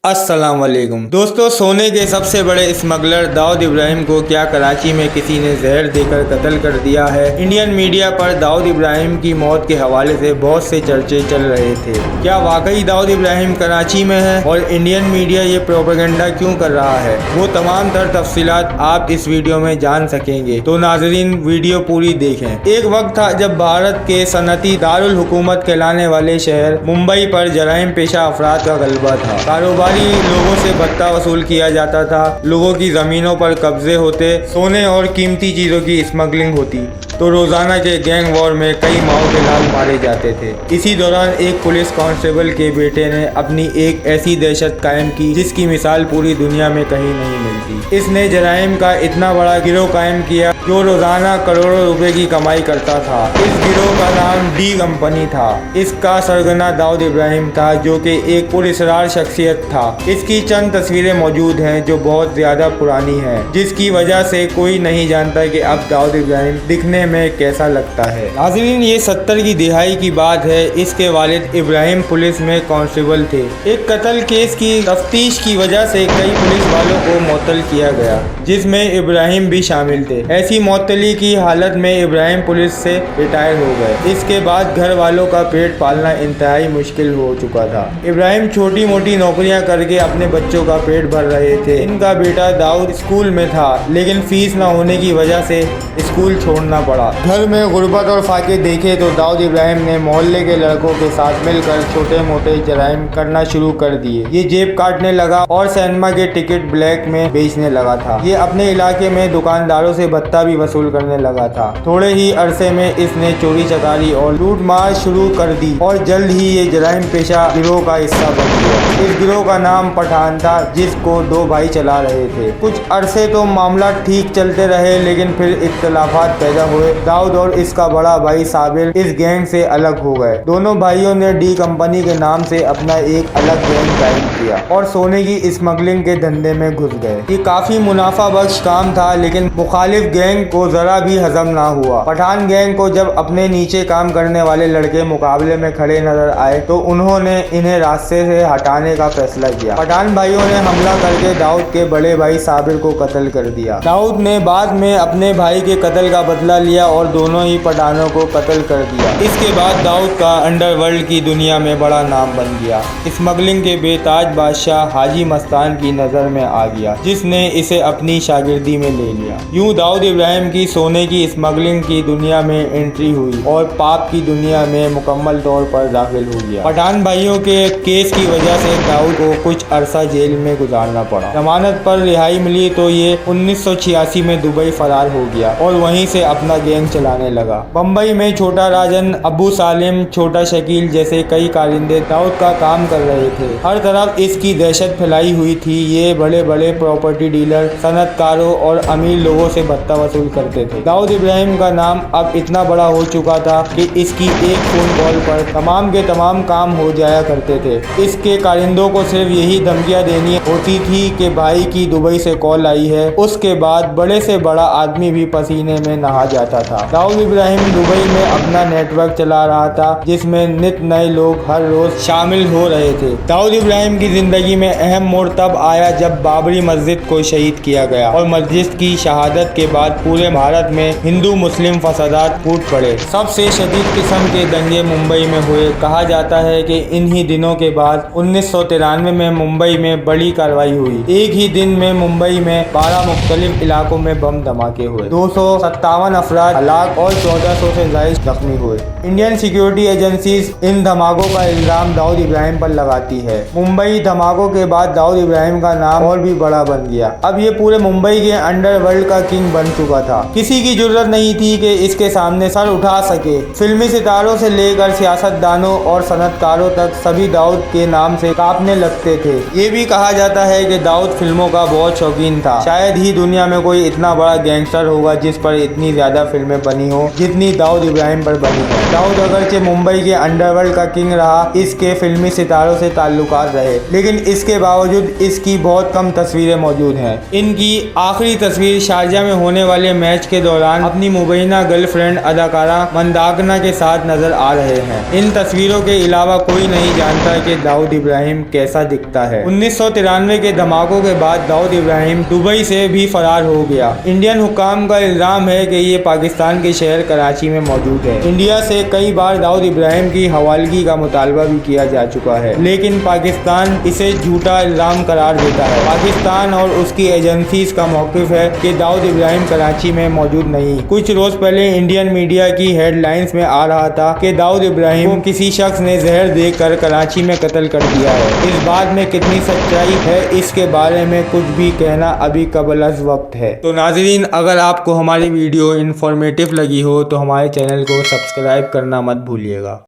अस्सलाम वालेकुम दोस्तों, सोने के सबसे बड़े स्मगलर दाऊद इब्राहिम को क्या कराची में किसी ने जहर देकर कत्ल कर दिया है। इंडियन मीडिया पर दाऊद इब्राहिम की मौत के हवाले से बहुत से चर्चे चल रहे थे। क्या वाकई दाऊद इब्राहिम कराची में है और इंडियन मीडिया ये प्रोपेगेंडा क्यों कर रहा है, वो तमाम तर तफसीलात आप इस वीडियो में जान सकेंगे। तो नाजरीन, वीडियो पूरी देखें। एक वक्त था जब भारत के सनती दारुल हुकूमत कहलाने वाले शहर मुंबई पर जराइम पेशा अफराद का गलबा था। कारोबारी लोगों से भत्ता वसूल किया जाता था, लोगों की जमीनों पर कब्जे होते, सोने और कीमती चीजों की स्मगलिंग होती, तो रोजाना के गैंग वॉर में कई माओ के लाल मारे जाते थे। इसी दौरान एक पुलिस कांस्टेबल के बेटे ने अपनी एक ऐसी दहशत कायम की जिसकी मिसाल पूरी दुनिया में कहीं नहीं मिलती। इसने जराइम का इतना बड़ा गिरोह कायम किया जो रोजाना करोड़ों रुपए की कमाई करता था। इस गिरोह का नाम डी कंपनी था। इसका सरगना दाऊद इब्राहिम था, जो कि एक पुरअसरार शख्सियत था। इसकी चंद तस्वीरें मौजूद हैं जो बहुत ज्यादा पुरानी हैं, जिसकी वजह से कोई नहीं जानता कि अब दाऊद इब्राहिम दिखने में कैसा लगता है। नाज़रीन, ये 70 की दिहाई की बात है। इसके वालिद इब्राहिम पुलिस में कांस्टेबल थे। एक कत्ल केस की तफ्तीश की वजह से कई पुलिस वालों को मुअत्तल किया गया, जिसमें इब्राहिम भी शामिल थे। ऐसी मुअत्तली की हालत में इब्राहिम पुलिस से रिटायर हो गए। इसके बाद घर वालों का पेट पालना इंतहाई मुश्किल हो चुका था। इब्राहिम छोटी मोटी नौकरियां करके अपने बच्चों का पेट भर रहे थे। इनका बेटा दाऊद स्कूल में था, लेकिन फीस न होने की वजह से स्कूल छोड़ना पड़ा। घर में गुर्बत और फाके देखे तो दाऊद इब्राहिम ने मोहल्ले के लड़कों के साथ मिलकर छोटे मोटे जराइम करना शुरू कर दिए। ये जेब काटने लगा और सिनेमा के टिकट ब्लैक में बेचने लगा था। ये अपने इलाके में दुकानदारों से भत्ता भी वसूल करने लगा था। थोड़े ही अरसे में इसने चोरी चकारी और लूट मार शुरू कर दी और जल्द ही ये जराइम पेशा गिरोह का हिस्सा बन गया। इस गिरोह का नाम पठान था, जिसको दो भाई चला रहे थे। कुछ अरसे तो मामला ठीक चलते रहे, लेकिन फिर इख्तलाफात पैदा हुए। दाऊद और इसका बड़ा भाई साबिर इस गैंग से अलग हो गए। दोनों भाइयों ने डी कंपनी के नाम से अपना एक अलग गैंग कायम किया और सोने की स्मगलिंग के धंधे में घुस गए। ये काफी मुनाफा बख्श काम था, लेकिन मुखालिफ गैंग को जरा भी हजम ना हुआ। पठान गैंग को जब अपने नीचे काम करने वाले लड़के मुकाबले में खड़े नजर आए तो उन्होंने इन्हें रास्ते से हटाने का फैसला किया। पठान भाइयों ने हमला करके दाऊद के बड़े भाई साबिर को कत्ल कर दिया। दाऊद ने बाद में अपने भाई के कत्ल का बदला लिया और दोनों ही पठानों को कत्ल कर दिया। इसके बाद दाऊद का अंडरवर्ल्ड की दुनिया में बड़ा नाम बन गया। स्मगलिंग के बेताज बादशाह हाजी मस्तान की नजर में आ गया, जिसने इसे अपनी शागिर्दी में ले लिया। यूं दाऊद इब्राहिम की सोने की स्मगलिंग की दुनिया में एंट्री हुई और पाप की दुनिया में मुकम्मल तौर पर दाखिल हो गया। पठान भाइयों के केस की वजह से दाऊद को कुछ अरसा जेल में गुजारना पड़ा। जमानत पर रिहाई मिली तो ये 1986 में दुबई फरार हो गया और वहीं से अपना गैंग चलाने लगा। बम्बई में छोटा राजन, अबू सालिम, छोटा शकील जैसे कई कारिंदे दाऊद का काम कर रहे थे। हर तरफ इसकी दहशत फैलाई हुई थी। ये बड़े बड़े प्रॉपर्टी डीलर, सनतकारों और अमीर लोगों से भत्ता वसूल करते थे। दाऊद इब्राहिम का नाम अब इतना बड़ा हो चुका था कि इसकी एक फोन कॉल पर तमाम के तमाम काम हो जाया करते थे। इसके कारिंदों को सिर्फ यही धमकियां देनी होती थी कि भाई की दुबई से कॉल आई है। उसके बाद बड़े से बड़ा आदमी भी पसीने में नहा जाता था। दाऊद इब्राहिम दुबई में अपना नेटवर्क चला रहा था, जिसमें नित नए लोग हर रोज शामिल हो रहे थे। दाऊद इब्राहिम की जिंदगी में अहम मोड़ तब आया जब बाबरी मस्जिद को शहीद किया गया और मस्जिद की शहादत के बाद पूरे भारत में हिंदू मुस्लिम फसादात फूट पड़े। सबसे शदीद किस्म के दंगे मुंबई में हुए। कहा जाता है कि इन्हीं दिनों के बाद 1993 में मुंबई में बड़ी कार्रवाई हुई। एक ही दिन में मुंबई में 12 मुख्तलिफ इलाकों में बम धमाके हुए। 257 अफराद हलाक और 1400 से ज्यादा जख्मी हुए। इंडियन सिक्योरिटी एजेंसीज इन धमाकों का इल्जाम दाऊद इब्राहिम पर लगाती है। मुंबई धमाकों के बाद दाऊद इब्राहिम का नाम और भी बड़ा बन गया। अब ये पूरे मुंबई के अंडरवर्ल्ड का किंग बन चुका था। किसी की जरूरत नहीं थी कि इसके सामने सर उठा सके। फिल्मी सितारों से लेकर सियासतदानों और सनतकारों तक सभी दाऊद के नाम से कांपने लगते थे। ये भी कहा जाता है कि दाऊद फिल्मों का बहुत शौकीन था। शायद ही दुनिया में कोई इतना बड़ा गैंगस्टर होगा जिस पर इतनी ज्यादा फिल्में बनी हो जितनी दाऊद इब्राहिम पर बनी है। दाऊद अगरचे मुंबई के अंडरवर्ल्ड का किंग रहा, इसके फिल्मी सितारों से ताल्लुकात रहे। लेकिन इसके बावजूद इसकी बहुत कम तस्वीरें मौजूद हैं। इनकी आखिरी तस्वीर शारजा में होने वाले मैच के दौरान अपनी मुबैना गर्लफ्रेंड अदाकारा मंदाकना के साथ नजर आ रहे हैं। इन तस्वीरों के अलावा कोई नहीं जानता कि दाऊद इब्राहिम कैसा दिखता है। 1993 के धमाकों के बाद दाऊद इब्राहिम दुबई से भी फरार हो गया। इंडियन हुक्काम का इल्जाम है कि ये पाकिस्तान के शहर कराची में मौजूद है। इंडिया से कई बार दाऊद इब्राहिम की हवालगी का मुतालबा भी किया जा चुका है, लेकिन पाकिस्तान इसे झूठा इल्जाम करार देता है। पाकिस्तान और उसकी एजेंसीज का मौक़िफ़ है कि दाऊद इब्राहिम कराची में मौजूद नहीं। कुछ रोज पहले इंडियन मीडिया की हेडलाइंस में आ रहा था कि दाऊद इब्राहिम को किसी शख्स ने जहर देकर कराची में कत्ल कर दिया है। इस बात में कितनी सच्चाई है, इसके बारे में कुछ भी कहना अभी कबल अज़ वक्त है। तो नाज़रीन, अगर आपको हमारी वीडियो इन्फॉर्मेटिव लगी हो तो हमारे चैनल को सब्सक्राइब करना मत भूलिएगा।